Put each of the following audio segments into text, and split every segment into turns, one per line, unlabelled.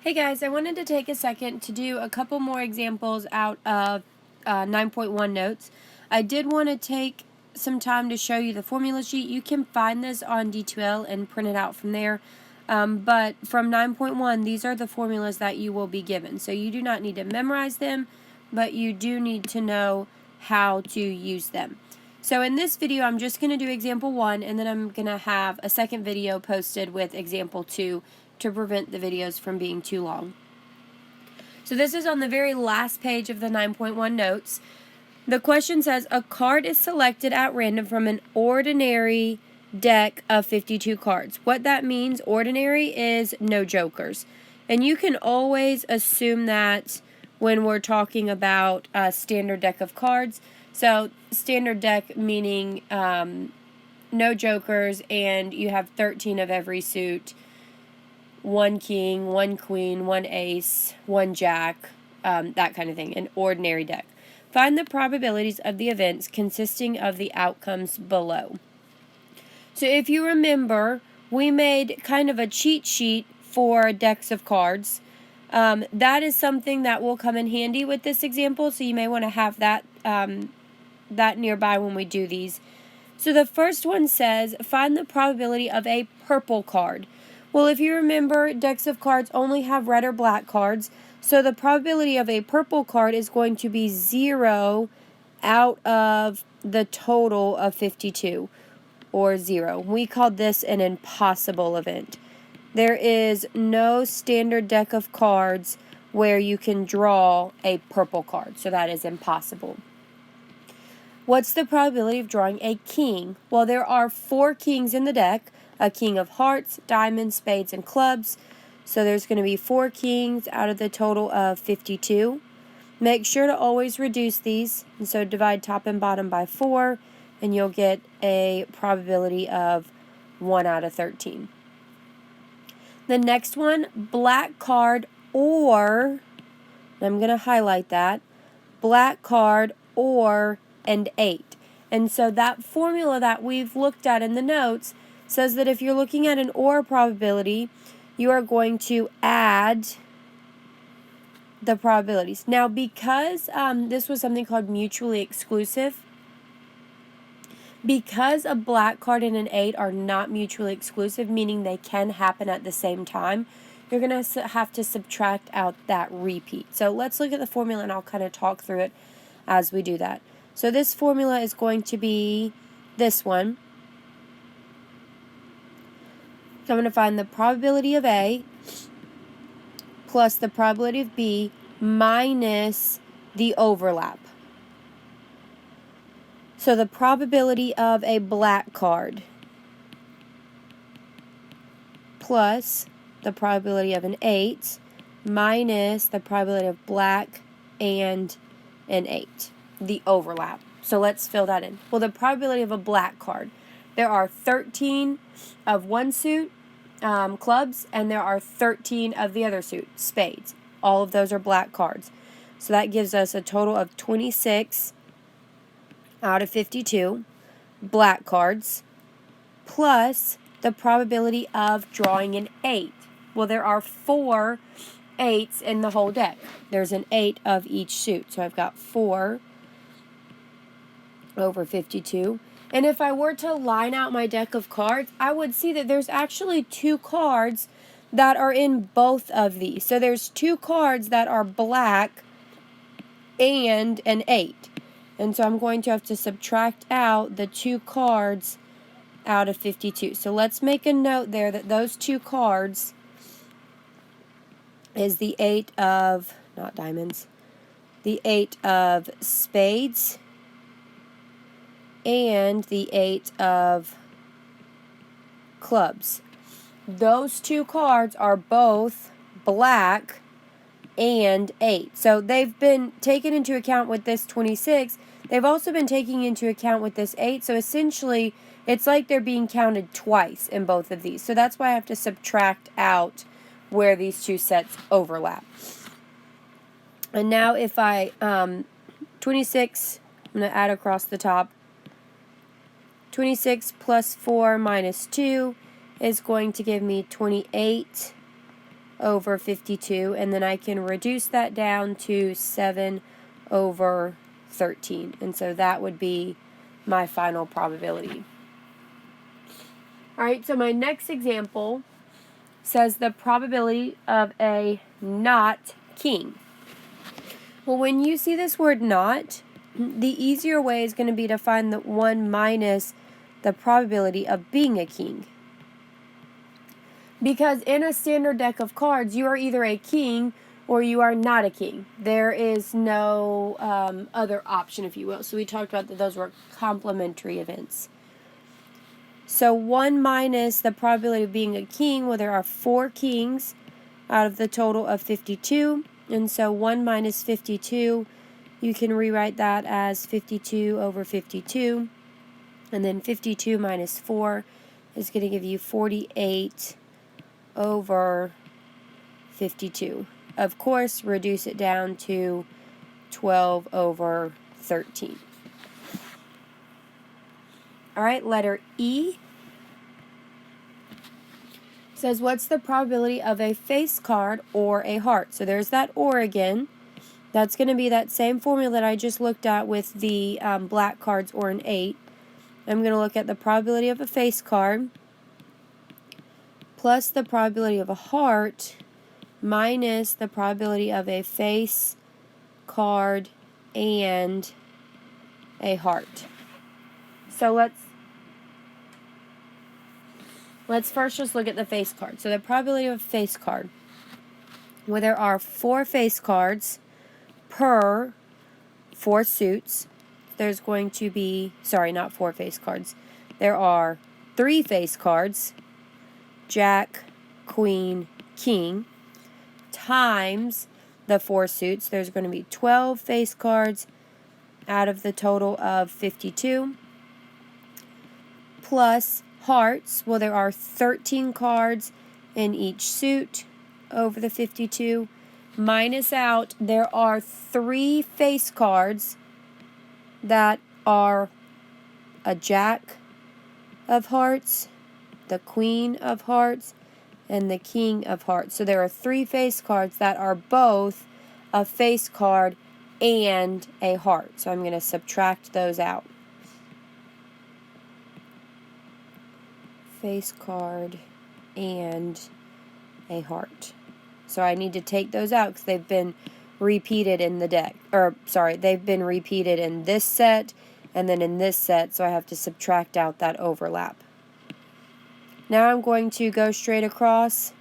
Hey guys, I wanted to take a second to do a couple more examples out of 9.1 notes. I did want to take some time to show you the formula sheet. You can find this on D2L and print it out from there. But from 9.1, these are the formulas that you will be given. So you do not need to memorize them, but you do need to know how to use them. So in this video, I'm just going to do example 1, and then I'm going to have a second video posted with example 2 to prevent the videos from being too long. So this is on the very last page of the 9.1 notes. The question says, a card is selected at random from an ordinary deck of 52 cards. What that means, ordinary, is no jokers. And you can always assume that when we're talking about a standard deck of cards. So standard deck meaning no jokers, and you have 13 of every suit. 1 king, 1 queen, 1 ace, 1 jack, that kind of thing, an ordinary deck. Find the probabilities of the events consisting of the outcomes below. So if you remember, we made kind of a cheat sheet for decks of cards. That is something that will come in handy with this example, so you may want to have that, that nearby when we do these. So the first one says, find the probability of a purple card. Well, if you remember, decks of cards only have red or black cards, so the probability of a purple card is going to be 0 out of the total of 52, or 0. We called this an impossible event. There is no standard deck of cards where you can draw a purple card, so that is impossible. What's the probability of drawing a king? Well, there are 4 kings in the deck. A king of hearts, diamonds, spades, and clubs. So there's going to be 4 kings out of the total of 52. Make sure to always reduce these. And so divide top and bottom by 4, and you'll get a probability of 1 out of 13. The next one, black card or, I'm going to highlight that, black card or and 8. And so that formula that we've looked at in the notes says that if you're looking at an OR probability, you are going to add the probabilities. Now, because this was something called mutually exclusive, because a black card and an 8 are not mutually exclusive, meaning they can happen at the same time, you're going to have to subtract out that repeat. So let's look at the formula, and I'll kind of talk through it as we do that. So this formula is going to be this one. So I'm going to find the probability of A plus the probability of B minus the overlap. So the probability of a black card plus the probability of an 8 minus the probability of black and an 8, the overlap. So let's fill that in. Well, the probability of a black card, there are 13 of one suit, clubs, and there are 13 of the other suit, spades. All of those are black cards. So that gives us a total of 26 out of 52 black cards plus the probability of drawing an 8. Well, there are 4 8s in the whole deck. There's an 8 of each suit. So I've got 4 over 52. And if I were to line out my deck of cards, I would see that there's actually 2 cards that are in both of these. So there's 2 cards that are black and an 8. And so I'm going to have to subtract out the 2 cards out of 52. So let's make a note there that those 2 cards is the 8 of, not diamonds, the 8 of spades and the 8 of clubs. Those 2 cards are both black and 8. So they've been taken into account with this 26. They've also been taken into account with this 8. So essentially, it's like they're being counted twice in both of these. So that's why I have to subtract out where these 2 sets overlap. And now if I, 26, I'm going to add across the top. 26 plus 4 minus 2 is going to give me 28 over 52, and then I can reduce that down to 7 over 13. And so that would be my final probability. All right, so my next example says the probability of a not king. Well, when you see this word not, the easier way is going to be to find the 1 minus the probability of being a king. Because in a standard deck of cards, you are either a king or you are not a king. There is no other option, if you will. So we talked about that those were complementary events. So 1 minus the probability of being a king, well, there are 4 kings out of the total of 52. And so 1 minus 52, you can rewrite that as 52 over 52. And then 52 minus 4 is going to give you 48 over 52. Of course, reduce it down to 12 over 13. All right, letter E says, what's the probability of a face card or a heart? So there's that or again. That's going to be that same formula that I just looked at with the black cards or an 8. I'm going to look at the probability of a face card plus the probability of a heart minus the probability of a face card and a heart. So let's first just look at the face card. So the probability of a face card, well, there are 4 face cards per 4 suits. There's going to be, sorry, not 4 face cards. There are 3 face cards, Jack, Queen, King, times the 4 suits. There's going to be 12 face cards out of the total of 52, plus hearts. Well, there are 13 cards in each suit over the 52. Minus out, there are 3 face cards that are a Jack of hearts, the Queen of hearts, and the King of hearts. So there are 3 face cards that are both a face card and a heart. So I'm going to subtract those out. Face card and a heart. So I need to take those out because they've been repeated in the deck. Or, sorry, they've been repeated in this set and then in this set, so I have to subtract out that overlap. Now I'm going to go straight across.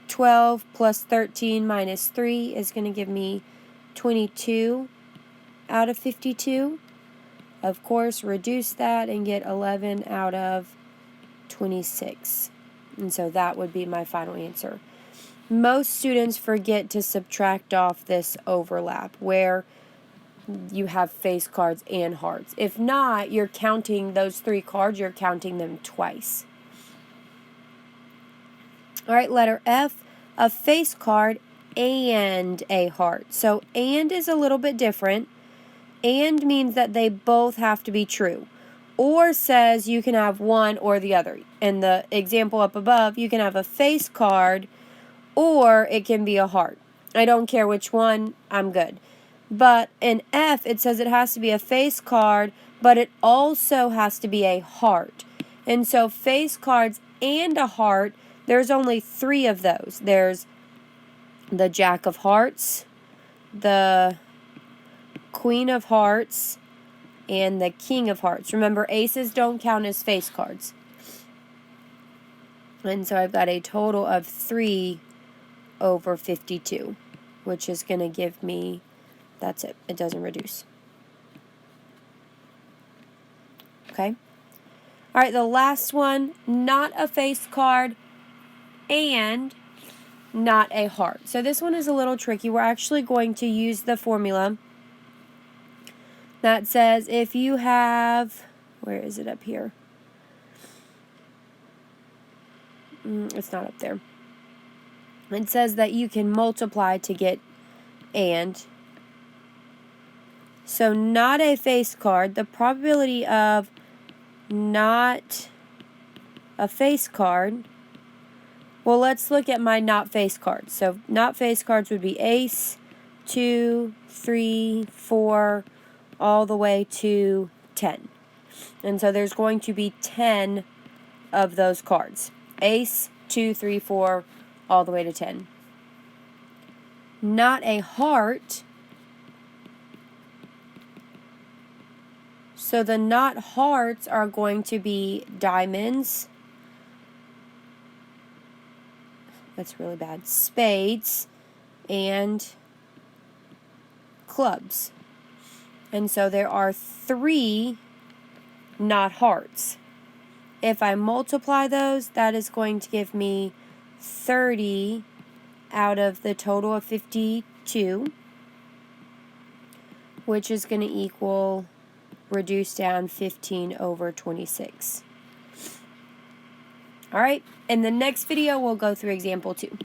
12 plus 13 minus 3 is going to give me 22 out of 52. Of course, reduce that and get 11 out of 26. And so that would be my final answer. Most students forget to subtract off this overlap where you have face cards and hearts. If not, you're counting those 3 cards, you're counting them twice. All right, letter F, a face card and a heart. So and is a little bit different. And means that they both have to be true. Or says you can have one or the other. In the example up above, you can have a face card or it can be a heart. I don't care which one, I'm good. But in F, it says it has to be a face card, but it also has to be a heart. And so face cards and a heart, there's only 3 of those. There's the Jack of Hearts, the Queen of Hearts, and the King of Hearts. Remember, aces don't count as face cards. And so I've got a total of 3 over 52, which is going to give me, that's it. It doesn't reduce. Okay. All right, the last one, not a face card and not a heart. So this one is a little tricky. We're actually going to use the formula that says if you have, where is it up here? It's not up there. It says that you can multiply to get and. So not a face card, the probability of not a face card Well, let's look at my not face cards. So not face cards would be ace, 2, 3, 4, all the way to 10. And so there's going to be 10 of those cards. Ace, 2, 3, 4, all the way to 10. Not a heart. So the not hearts are going to be diamonds. That's really bad. Spades and clubs. And so there are 3 not hearts. If I multiply those, that is going to give me 30 out of the total of 52, which is going to equal, reduce down, 15 over 26. All right, in the next video, we'll go through example 2.